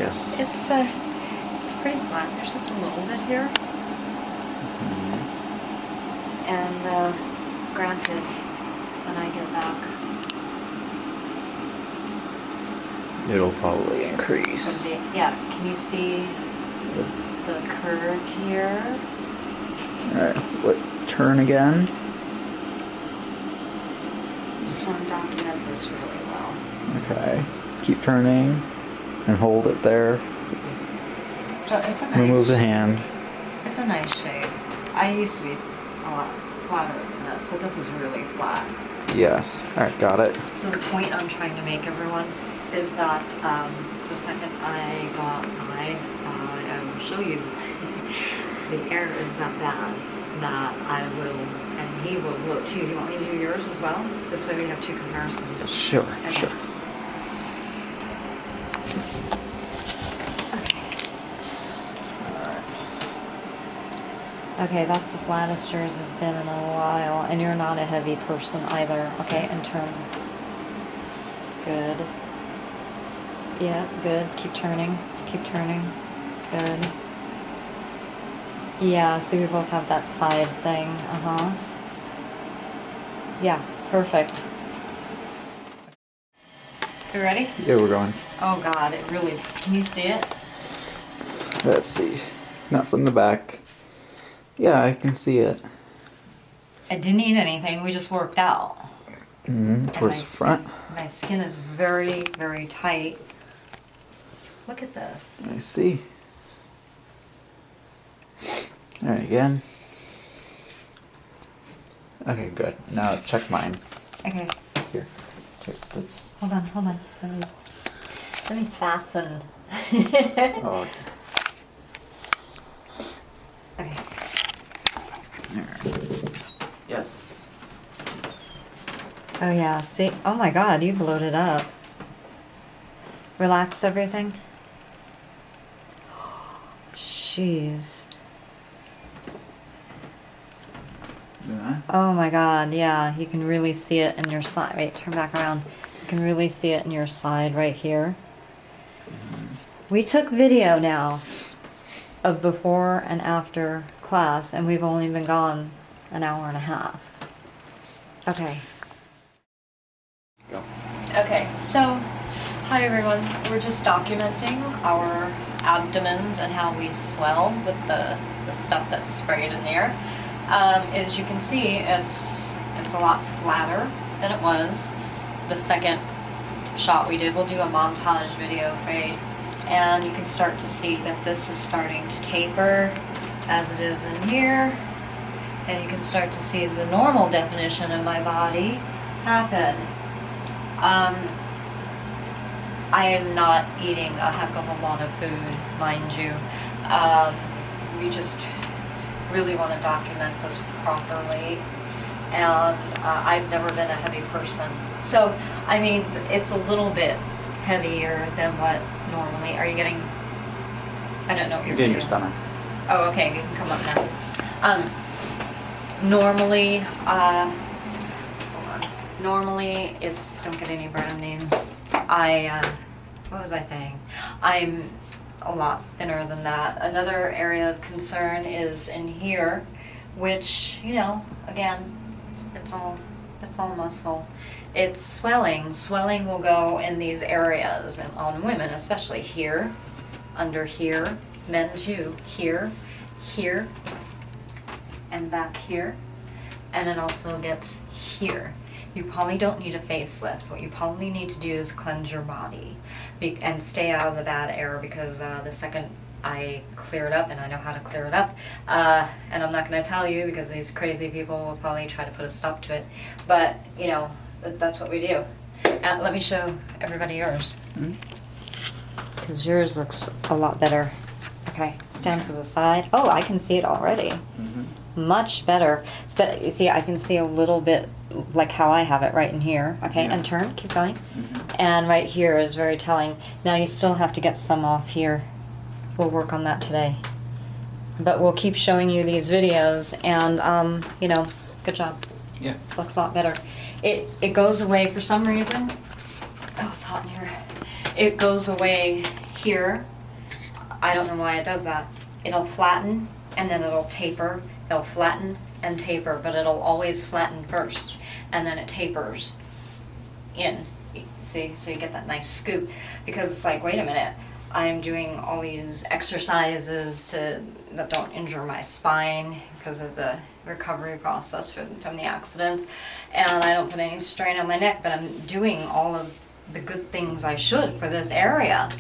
Yes. It's pretty flat. There's just a little bit here. And granted, when I get back, It'll probably increase. yeah, can you see the curve here? Alright, what? Turn again? Just want to document this really well. Okay. Keep turning and hold it there. So it's a nice Remove the hand. It's a nice shape. I used to be a lot flatter than this, but this is really flat. Yes. Alright, got it. So the point I'm trying to make, everyone, is that the second I go outside, I will show you the air is that bad that I will, and he will blow too. Do you want me to do yours as well? This way we have two comparisons. Sure, Okay. sure. Okay, that's the flattest yours have been in a while, and you're not a heavy person either. Okay, and turn. Good. Yeah, good. Keep turning. Keep turning. Good. Yeah, so we both have that side thing. Uh-huh. Yeah, perfect. You ready? Yeah, we're going. Oh God, it really, can you see it? Let's see. Not from the back. Yeah, I can see it. I didn't eat anything, we just worked out. Towards the front. My skin is very, very tight. Look at this. I see. Alright, again. Okay, good. Now check mine. Okay, Here. Check this. hold on. Let me fasten. Oh, Okay. alright. Yes. Oh yeah, see? Oh my God, you bloated up. Relax everything. Jeez. Yeah. Oh my God, yeah, you can really see it in your side. Wait, turn back around. You can really see it in your side right here. We took video now of before and after class, and we've only been gone an hour and a half. Okay. Go. Okay, so, hi everyone. We're just documenting our abdomens and how we swell with the stuff that's sprayed in there. As you can see, it's a lot flatter than it was. The second shot we did, we'll do a montage video, right? And you can start to see that this is starting to taper as it is in here. And you can start to see the normal definition of my body happen. I am not eating a heck of a lot of food, mind you. We just really want to document this properly. And I've never been a heavy person. So, I mean, it's a little bit heavier than what normally. Are you getting, I don't know what you're Get in doing. your stomach. Oh, okay, you can come up now. Normally, hold on. Normally, it's, don't get any brand names. What was I saying? I'm a lot thinner than that. Another area of concern is in here, which, you know, again, it's all muscle. It's swelling. Swelling will go in these areas, and on women, especially here, under here, men too, here, here, and back here, and it also gets here. You probably don't need a facelift. What you probably need to do is cleanse your body and stay out of the bad air, because the second I clear it up, and I know how to clear it up, and I'm not going to tell you because these crazy people will probably try to put a stop to it, but, you know, that's what we do. Let me show everybody yours, because yours looks a lot better. Okay, stand to the side. Oh, I can see it already. Much better. But you see, I can see a little bit like how I have it right in here. Okay, Yeah. and turn, keep going. And right here is very telling. Now you still have to get some off here. We'll work on that today. But we'll keep showing you these videos, and you know, good job. Yeah. Looks a lot better. It goes away for some reason. Oh, it's hot in here. It goes away here I don't know why it does that. It'll flatten and then it'll taper. It'll flatten and taper, but it'll always flatten first and then it tapers in. See, so you get that nice scoop, because it's like, wait a minute, I'm doing all these exercises that don't injure my spine because of the recovery process from the accident, and I don't put any strain on my neck, but I'm doing all of the good things I should for this area.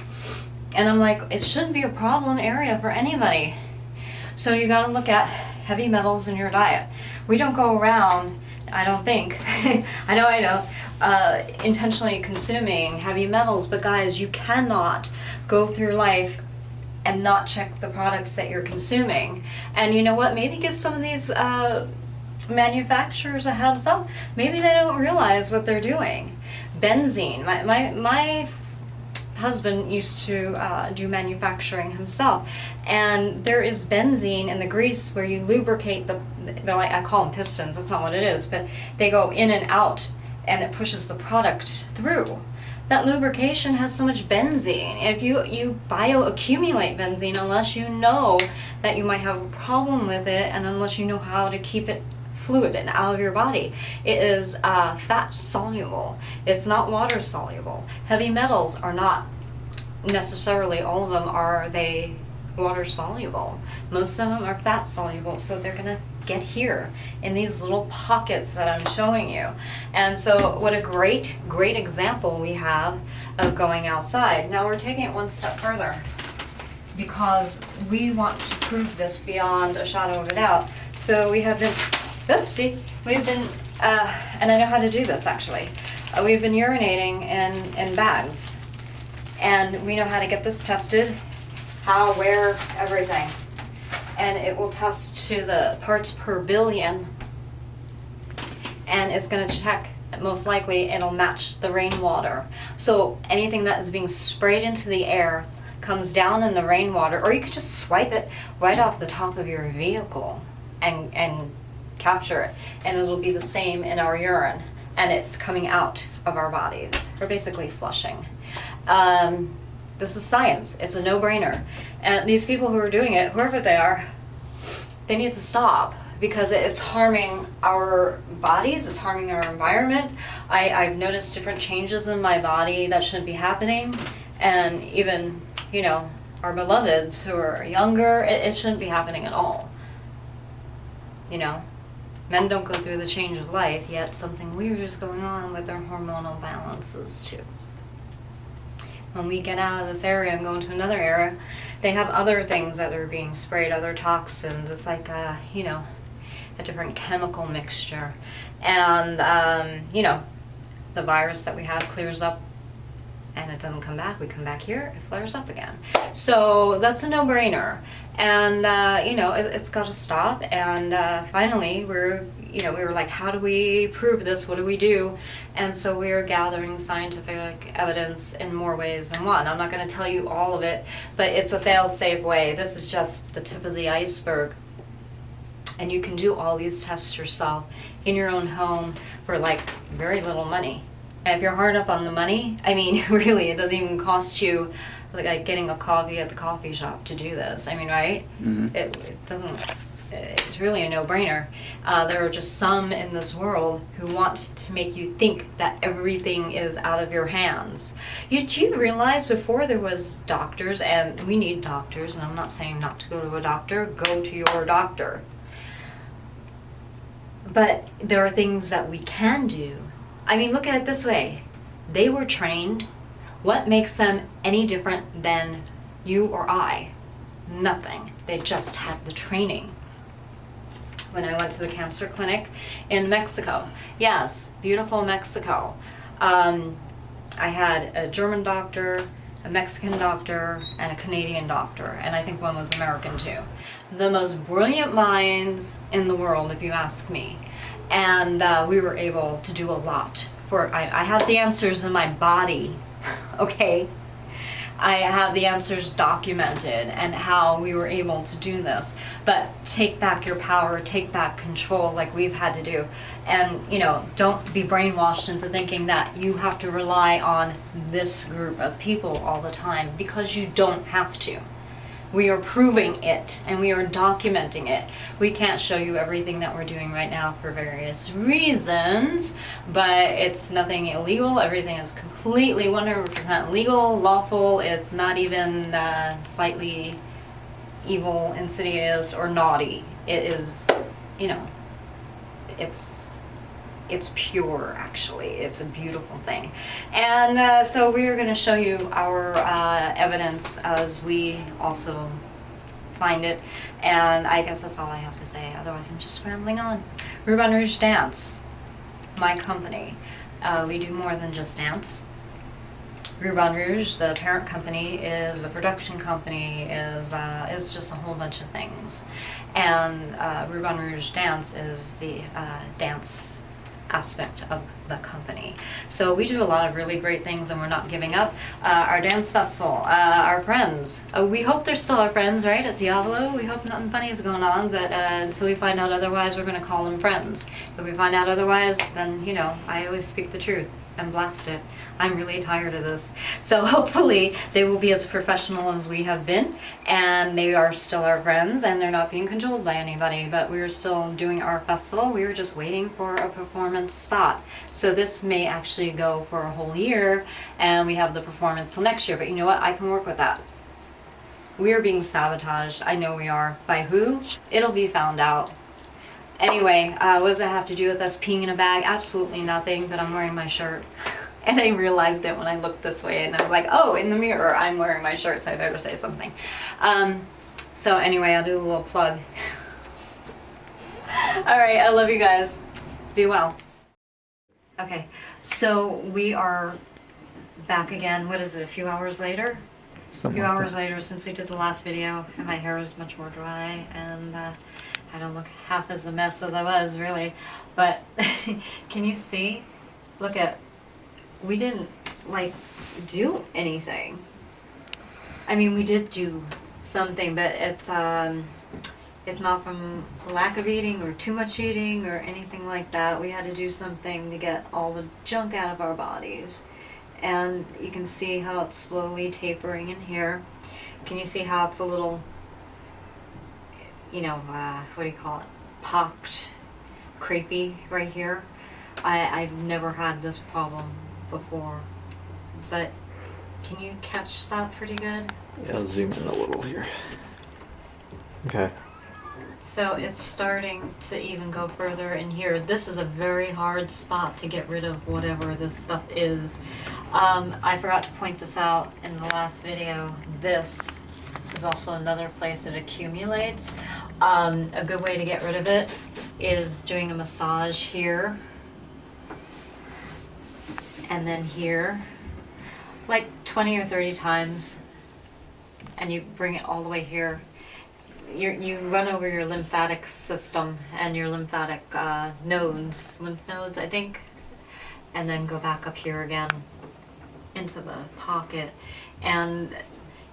And I'm like, it shouldn't be a problem area for anybody. So you got to look at heavy metals in your diet. We don't go around, I don't think, I know I don't, intentionally consuming heavy metals, but guys, you cannot go through life and not check the products that you're consuming. And you know what, maybe give some of these manufacturers a heads up. Maybe they don't realize what they're doing. Benzene, my husband used to do manufacturing himself, and there is benzene in the grease where you lubricate they're like, I call them pistons, that's not what it is, but they go in and out and it pushes the product through. That lubrication has so much benzene. If you bioaccumulate benzene, unless you know that you might have a problem with it, and unless you know how to keep it fluid and out of your body. It is fat soluble. It's not water soluble. Heavy metals are not necessarily, all of them are they water soluble. Most of them are fat soluble, so they're gonna get here in these little pockets that I'm showing you. And so what a great example we have of going outside. Now we're taking it one step further, because we want to prove this beyond a shadow of a doubt. So we have been, we've been, and I know how to do this actually, we've been urinating in bags, and we know how to get this tested, how, where, everything. And it will test to the parts per billion, and it's going to check, most likely it'll match the rainwater. So anything that is being sprayed into the air comes down in the rainwater, or you could just swipe it right off the top of your vehicle and capture it, and it'll be the same in our urine, and it's coming out of our bodies. We're basically flushing. This is science. It's a no-brainer. And these people who are doing it, whoever they are, they need to stop, because it's harming our bodies, it's harming our environment. I've noticed different changes in my body that shouldn't be happening, and even, you know, our beloveds who are younger, it shouldn't be happening at all. You know, men don't go through the change of life, yet something weird is going on with their hormonal balances too. When we get out of this area and go into another area, they have other things that are being sprayed, other toxins. It's like you know, a different chemical mixture. And, you know, the virus that we have clears up and it doesn't come back. We come back here, it flares up again. So that's a no-brainer. And, you know, it's got to stop. And finally, we were like, how do we prove this? What do we do? And so we are gathering scientific evidence in more ways than one. I'm not going to tell you all of it, but it's a fail-safe way. This is just the tip of the iceberg. And you can do all these tests yourself in your own home for like very little money. And if you're hard up on the money, I mean, really, it doesn't even cost you like getting a coffee at the coffee shop to do this. I mean, right? Mm-hmm. It doesn't. It's really a no-brainer. There are just some in this world who want to make you think that everything is out of your hands. Do you realize before there was doctors, and we need doctors, and I'm not saying not to go to a doctor, go to your doctor. But there are things that we can do. I mean, look at it this way. They were trained. What makes them any different than you or I? Nothing. They just had the training. When I went to the cancer clinic in Mexico, yes, beautiful Mexico, I had a German doctor, a Mexican doctor, and a Canadian doctor, and I think one was American too. The most brilliant minds in the world, if you ask me. And we were able to do a lot. I have the answers in my body, okay? I have the answers documented and how we were able to do this. But take back your power, take back control like we've had to do. And, you know, don't be brainwashed into thinking that you have to rely on this group of people all the time, because you don't have to. We are proving it, and we are documenting it. We can't show you everything that we're doing right now for various reasons, but it's nothing illegal. Everything is completely 100% legal, lawful. It's not even slightly evil, insidious, or naughty. It is, you know, it's pure, actually. It's a beautiful thing. And so we are going to show you our evidence as we also find it. And I guess that's all I have to say. Otherwise, I'm just rambling on. Rubans Rouges Dance, my company. We do more than just dance. Rubans Rouge, the parent company, is the production company, is just a whole bunch of things. And Rubans Rouges Dance is the dance aspect of the company. So we do a lot of really great things, and we're not giving up. Our dance festival, our friends, we hope they're still our friends, right, at Diablo. We hope nothing funny is going on, that until we find out otherwise, we're going to call them friends. If we find out otherwise, then, you know, I always speak the truth and blast it. I'm really tired of this. So hopefully they will be as professional as we have been, and they are still our friends, and they're not being controlled by anybody, but we're still doing our festival. We were just waiting for a performance spot. So this may actually go for a whole year, and we have the performance till next year, but you know what? I can work with that. We are being sabotaged. I know we are. By who? It'll be found out. Anyway, what does that have to do with us peeing in a bag? Absolutely nothing, but I'm wearing my shirt. And I realized it when I looked this way, and I was like, oh, in the mirror, I'm wearing my shirt, so I better say something. So anyway, I'll do a little plug. All right, I love you guys. Be well. Okay, so we are back again. What is it, a few hours later? A few hours later since we did the last video, and my hair is much more dry, and I don't look half as a mess as I was, really. But can you see? Look at, we didn't, like, do anything. I mean, we did do something, but it's not from lack of eating or too much eating or anything like that. We had to do something to get all the junk out of our bodies. And you can see how it's slowly tapering in here. Can you see how it's a little, you know, what do you call it? Pocked, crepey right here. I've never had this problem before, but can you catch that pretty good? Yeah, I'll zoom in a little here. Okay. So it's starting to even go further in here. This is a very hard spot to get rid of whatever this stuff is. I forgot to point this out in the last video. This is also another place it accumulates. A good way to get rid of it is doing a massage here and then here, like 20 or 30 times, and you bring it all the way here. You run over your lymphatic system and your lymphatic nodes, lymph nodes, I think, and then go back up here again into the pocket. And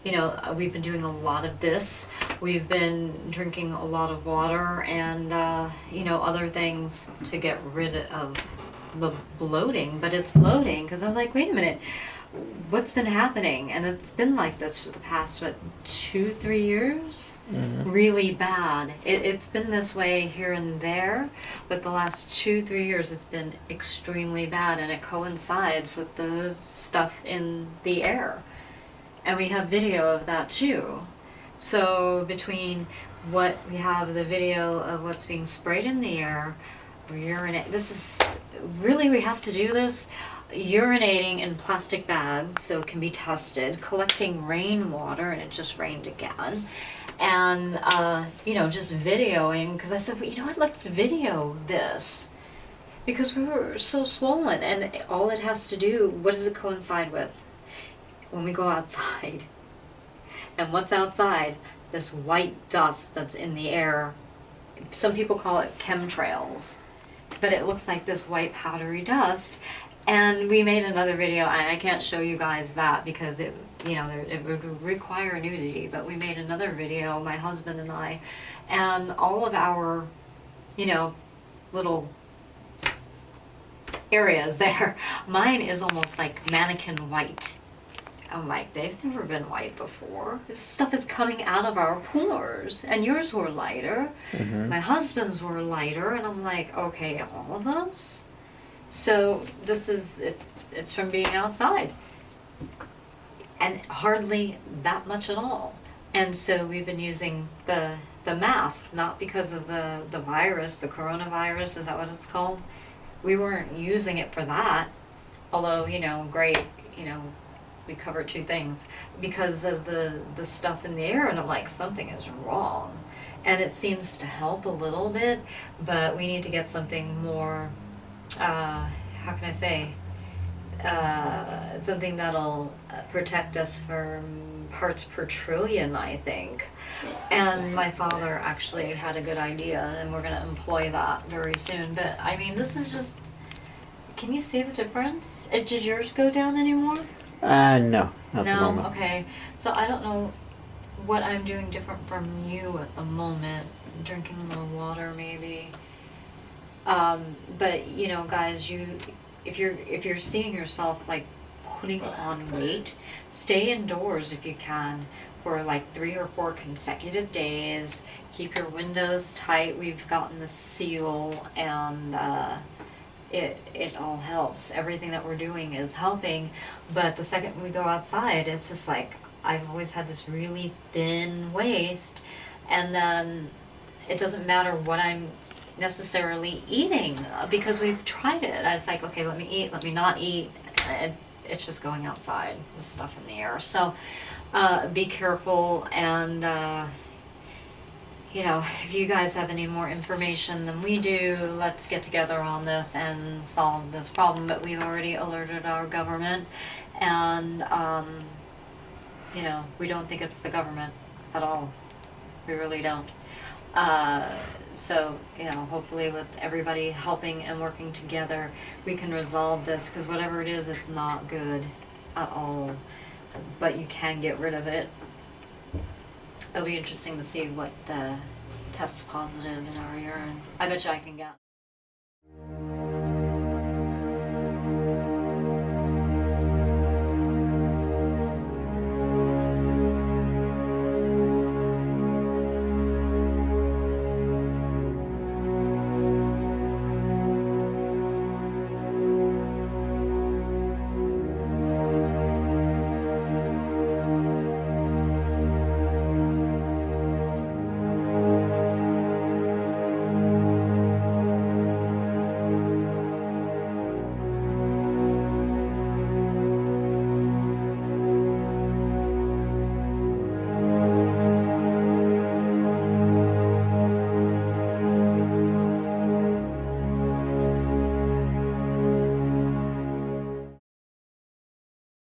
you know, we've been doing a lot of this. We've been drinking a lot of water and you know, other things to get rid of the bloating. But it's bloating because I was like, wait a minute, what's been happening? And it's been like this for the past, what, 2-3 years? Mm-hmm. Really bad. It's been this way here and there, but the last 2-3 years it's been extremely bad, and it coincides with the stuff in the air. And we have video of that too. So between what we have, the video of what's being sprayed in the air, urinate. This is really, we have to do this. Urinating in plastic bags so it can be tested, collecting rainwater, and it just rained again, and you know, just videoing, because I said, well, you know what, let's video this, because we were so swollen, and all it has to do, what does it coincide with? When we go outside, and what's outside? This white dust that's in the air. Some people call it chemtrails, but it looks like this white powdery dust. And we made another video. I can't show you guys that because it, you know, it would require nudity, but we made another video, my husband and I, and all of our, you know, little areas there. Mine is almost like mannequin white. I'm like, they've never been white before. This stuff is coming out of our pores, and yours were lighter. My husband's were lighter, and I'm like, okay, all of us? So this is, it's from being outside. And hardly that much at all. And so we've been using the mask, not because of the virus, the coronavirus, is that what it's called? We weren't using it for that, although, you know, great, you know, we covered 2 things, because of the stuff in the air, and I'm like, something is wrong. And it seems to help a little bit, but we need to get something more, how can I say, something that'll protect us from parts per trillion, I think. And my father actually had a good idea, and we're going to employ that very soon. But I mean, this is just, can you see the difference? Did yours go down anymore? No, not the No? moment. Okay. So I don't know what I'm doing different from you at the moment. Drinking a little water, maybe. But you know, guys, if you're seeing yourself like putting on weight, stay indoors if you can for like 3 or 4 consecutive days. Keep your windows tight. We've gotten the seal, and it all helps. Everything that we're doing is helping. But the second we go outside, it's just like, I've always had this really thin waist, and then it doesn't matter what I'm necessarily eating, because we've tried it. I was like, okay, let me eat, let me not eat, and it's just going outside with stuff in the air. So be careful, and you know, if you guys have any more information than we do, let's get together on this and solve this problem. But we've already alerted our government, and you know, we don't think it's the government at all. We really don't. So, you know, hopefully with everybody helping and working together, we can resolve this, because whatever it is, it's not good at all. But you can get rid of it. It'll be interesting to see what tests positive in our urine. I bet you I can get.